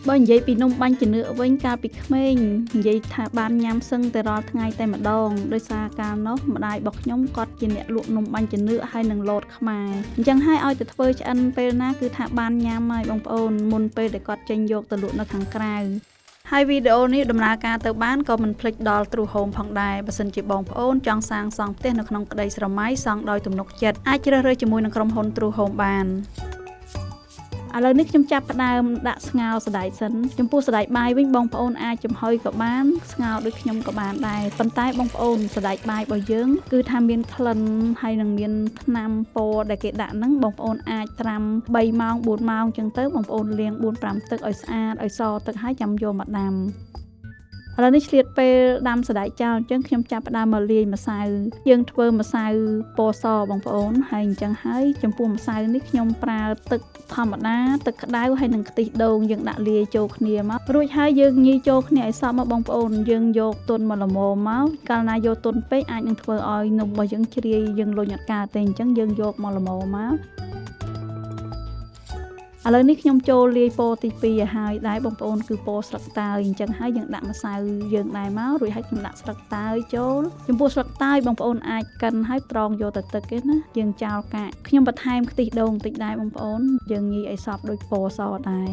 បើនិយាយពីនំបាញ់ជំនឿវិញកាលពីក្មេងនិយាយថាបានញ៉ាំសឹងតែរាល់ថ្ងៃតែម្ដងដោយសារកាលនោះម្ដាយរបស់ខ្ញុំគាត់ជាអ្នកលក់នំបាញ់ជំនឿហើយនឹងលតខ្មែរអញ្ចឹងហើយឲ្យទៅធ្វើឆ្អិនពេលណាគឺថាបានញ៉ាំហើយបងប្អូនមុនពេលដែលគាត់ចេញយកទៅលក់នៅខាងក្រៅហើយវីដេអូនេះដំណើរការទៅបានក៏មិនភ្លេចដល់ True Home ផងដែរបើសិនជាបងប្អូនចង់សាងសង់ផ្ទះនៅក្នុងក្តីស្រមៃសង់ដោយទំនុកចិត្តអាចជ្រើសរើសជាមួយនឹងក្រុមហ៊ុន True Home បានឥឡូវនេះខ្ញុំចាប់ផ្ដើមដាក់ស្ងោរសណ្តែកសិនចំពោះសណ្តែកបាយវិញបងប្អូនអាចចំហុយក៏បានស្ងោរដូចខ្ញុំក៏បានដែរប៉ុន្តែបងប្អូនសណ្តែកបាយរបស់យើងគឺថាមានក្លិនហើយនឹងមានថ្នាំពណ៌ដែលគេដាក់ហ្នឹងបងប្អូនអាចត្រាំ3ម៉ោង4ម៉ោងចឹងទៅបងប្អូនលាង 4-5 ទឹកឲ្យស្អាតឲ្យសទឹកហើយចាំយកមកដាំឥឡូវនេះឆ្លៀតពេលដាំសណ្តែកចោលអញ្ចឹងខ្ញុំចាប់ផ្ដើមមកលាយម្សៅយើងធ្វើម្សៅពណ៌សបងប្អូនហើយអញ្ចឹងហើយចំពោះម្សៅនេះខ្ញុំប្រើទឹកធម្មតាទឹកក្តៅហើយនឹងខ្ទិះដូងយើងដាក់លាយចូលគ្នាមករួចហើយយើងញីចូលគ្នាឲ្យសព្វមកបងប្អូនយើងយកទុនមកល្មមមកកាលណាយកទុនពេកអាចនឹងធ្វើឲ្យនំរបស់យើងជ្រាយយើងលុញអត់កើតទេអញ្ចឹងយើងយកមកល្មមមកឥឡូវនេះខ្ញុំចូលលាយពណ៌ទី2ឲ្យហើយដែរបងប្អូនគឺពណ៌ស្លឹកតើយអញ្ចឹងហើយយើងដាក់ម្សៅយើងដែរមករួចហើយខ្ញុំដាក់ស្លឹកតើយចូលចំពោះស្លឹកតើយបងប្អូនអាចកិនហើយត្រងយកទៅទឹកទេណាយើងចោលកាកខ្ញុំបន្ថែមខ្ទិះដូងបន្តិចដែរបងប្អូនយើងញីឲ្យសព្វដូចពណ៌សដែរ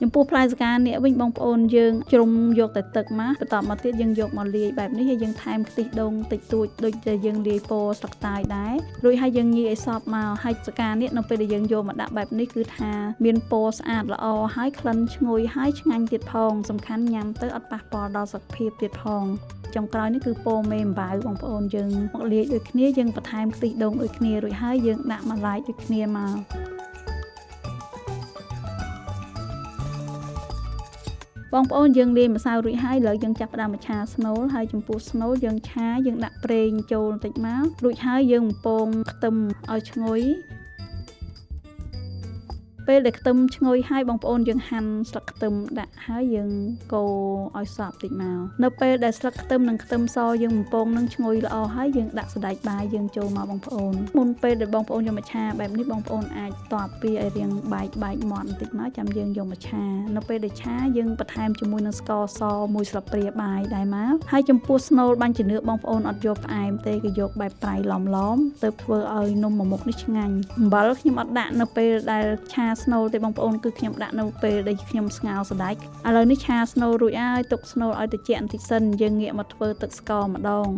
ចំពោះផ្លែសកានេះវិញបងប្អូនយើងជ្រុំយកតែទឹកមកបន្តមកទៀតយើងយកមកលាយបែបនេះហើយយើងថែមខ្ទិះដូងតិចតួចដូចដែលយើងលាយពណ៌ស្លឹកតើយដែររួចហើយយើងញីឲ្យសព្វមកហើយសកានេះនៅពេលដែលយើងយកមកដាក់បែបនេះគឺថាមានពណ៌ស្អាតល្អហើយក្លិនឈ្ងុយហើយឆ្ងាញ់ទៀតផងសំខាន់ញ៉ាំទៅអត់ប៉ះពាល់ដល់សុខភាពទៀតផងចុងក្រោយនេះគឺពណ៌មេអំបៅបងប្អូនយើងមកលាយដូចគ្នាយើងបន្ថែមខ្ទិះដូងដូចគ្នារួចហើយយើងដាក់ម្លាយដូចគ្នាមកបងប្អូនយើងលាយម្សៅរួចហើយឥឡូវយើងចាប់ផ្ដើមមកឆាស្នូលហើយចំពោះស្នូលយើងឆាយើងដាក់ប្រេងចូលបន្តិចមករួចហើយយើងបំពងខ្ទឹមឲ្យឈ្ងុយពេលដែលខ្ទឹមឈ្ងុយហើយបងប្អូនយើងហាន់ស្លឹកខ្ទឹមដាក់ហើយយើងកូរឲ្យសព្វតិចមកនៅពេលដែលស្លឹកខ្ទឹមនិងខ្ទឹមសយើងបំពងនឹងឈ្ងុយល្អហើយយើងដាក់សណ្តែកបាយយើងចូលមកបងប្អូនមុនពេលដែលបងប្អូនយកមកឆាបែបនេះបងប្អូនអាចតបពីឲ្យរៀងបែកមាត់បន្តិចមកចាំយើងយកមកឆានៅពេលដែលឆាយើងបន្ថែមជាមួយនឹងស្ករស1ស្លាបព្រាបាយដែរមកហើយចំពោះស្នូលបាញ់ជំនឿបងប្អូនអត់យកផ្អែមទេគឺយកបែបប្រៃឡំទើបធ្វើឲ្យនំមួយមុខនេះឆ្ងាញ់អំបិលខ្ញុំអត់ដាក់នៅពេលដែលឆាស្នូលទេបងប្អូនគឺខ្ញុំដាក់នៅពេលដែលខ្ញុំស្ងោរសណ្តែកឥឡូវនេះឆាស្នូលរួចហើយទុកស្នូលឲ្យត្រជាក់បន្តិចសិនយើងងាកមកធ្វើទឹកស្ករម្ដង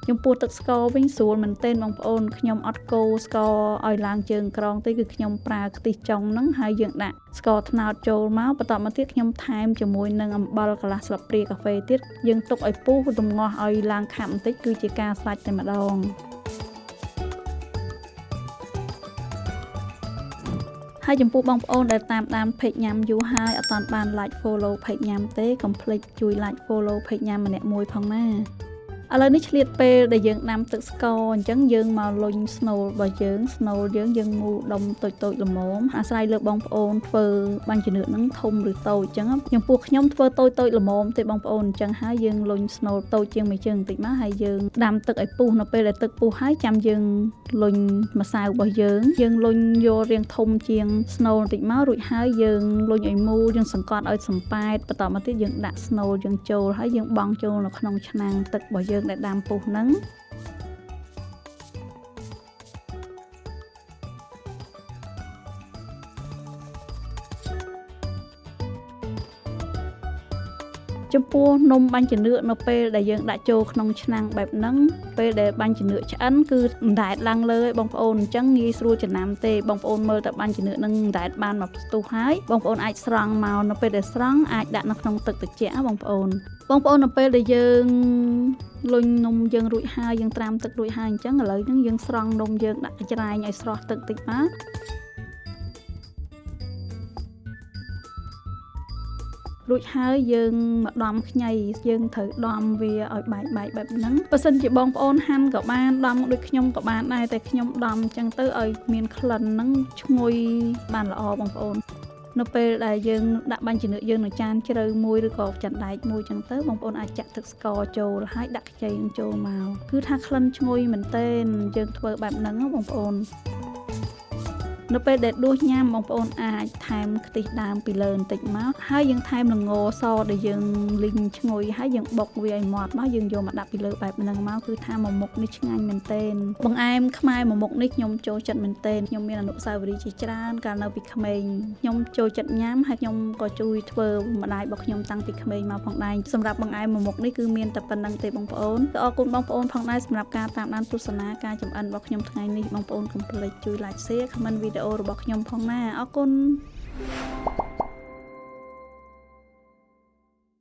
ចំពោះទឹកស្ករវិញស្រួលមែនទែនបងប្អូនខ្ញុំអត់កូរស្ករឲ្យឡើងជើងក្រងទេគឺខ្ញុំប្រើខ្ទិះចុងហ្នឹងហើយយើងដាក់ស្ករត្នោតចូលមកបន្តមកទៀតខ្ញុំថែមជាមួយនឹងអំបិលកន្លះស្លាបព្រាកាហ្វេទៀតយើងទុកឲ្យពុះរំងាស់ឲ្យឡើងខាប់បន្តិចគឺជាការស្រេចតែម្ដងហើយចំពោះបងប្អូនដែលតាម page ញ៉ាំយូរហើយអត់ទាន់បាន like follow page ញ៉ាំទេកុំភ្លេចជួយ like follow page ញ៉ាំម្នាក់មួយផងណាឥឡូវនេះឆ្លៀតពេលដែលយើងដាំទឹកស្ករអញ្ចឹងយើងមកលុញស្នូលរបស់យើងស្នូលយើងមូលដុំតូចល្មមអាស្រ័យលើបងប្អូនធ្វើបាញ់ជំនឿហ្នឹងធំឬតូចអញ្ចឹងចំពោះខ្ញុំធ្វើតូចល្មមទេបងប្អូនអញ្ចឹងហើយយើងលុញស្នូលតូចជាងមួយជើងបន្តិចមកហើយយើងដាំទឹកឲ្យពុះនៅពេលដែលទឹកពុះហើយចាំយើងលុញម្សៅរបស់យើងលុញយករាងធំជាងស្នូលបន្តិចមករួចហើយយើងលុញឲ្យមូលយើងសង្កត់ឲ្យសំប៉ែតបន្តមកទៀតយើងដាក់ស្នូលយើងចូលហើយយើងបង់ចូលនៅក្នុងឆ្នាំងទឹករបស់យើងដែលដាំពុះហ្នឹងចំពោះនំបាញ់ជំនឿនៅពេលដែលយើងដាក់ចូលក្នុងឆ្នាំងបែបហ្នឹងពេលដែលបាញ់ជំនឿឆ្អិនគឺអណ្ដែតឡើងលើឯងបងប្អូនអញ្ចឹងងាយស្រួលចំណាំទេបងប្អូនមើលតែបាញ់ជំនឿហ្នឹងអណ្ដែតបានមកផ្ទុះហើយបងប្អូនអាចស្រង់មកនៅពេលដែលស្រង់អាចដាក់នៅក្នុងទឹកត្រជាក់បងប្អូននៅពេលដែលយើងលុញនំយើងរួចហើយយើងត្រាំទឹករួចហើយអញ្ចឹងឥឡូវហ្នឹងយើងស្រង់នំយើងដាក់ច្រែងឲ្យស្រស់ទឹកតិចមករួចហើយយើងមកដំខ្ញីយើងត្រូវដំវាឲ្យបែកបែបហ្នឹងបើសិនជាបងប្អូនហាន់ក៏បានដំដូចខ្ញុំក៏បានដែរតែខ្ញុំដំអញ្ចឹងទៅឲ្យមានក្លិនហ្នឹងឈ្ងុយបានល្អបងប្អូន នៅពេលដែលយើងដាក់បាញ់ជំនឿយើងនៅចានជ្រៅមួយឬក៏ចាន់ដែកមួយចឹងទៅបងប្អូនអាចចាក់ទឹកស្ករចូលហើយដាក់ខ្ចីនឹងចូលមកគឺថាក្លិនឈ្ងុយមែនទែនយើងធ្វើបែបហ្នឹងបងប្អូននៅពេលដែលដួសញ៉ាំបងប្អូនអាចថែមខ្ទិះដើមពីលើបន្តិចមកហើយយើងថែមល្ងសដែលយើងលីងឈ្ងុយហើយយើងបុកវាឲ្យម៉ត់មកយើងយកមកដាក់ពីលើបែបហ្នឹងមកគឺថាមួយមុខនេះឆ្ងាញ់មែនទែនបង្អែមខ្មែរមួយមុខនេះខ្ញុំចូលចិត្តមែនទែនខ្ញុំមានអនុស្សាវរីយ៍ជាច្រើនកាលនៅពីក្មេងខ្ញុំចូលចិត្តញ៉ាំហើយខ្ញុំក៏ជួយធ្វើម្ដាយរបស់ខ្ញុំតាំងពីក្មេងមកផងដែរសម្រាប់បង្អែមមួយមុខនេះគឺមានតែប៉ុណ្្នឹងទេបងប្អូនក៏អរគុណបងប្អូនផងដែរសម្រាប់ការតាមដានទស្សនាការចម្អិនរបស់ខ្ញុំថ្ងៃនេះបងប្អូនកុំភ្លេចជួយ like share comment វីដេអូរបស់ខ្ញុំផងណាអរគុណ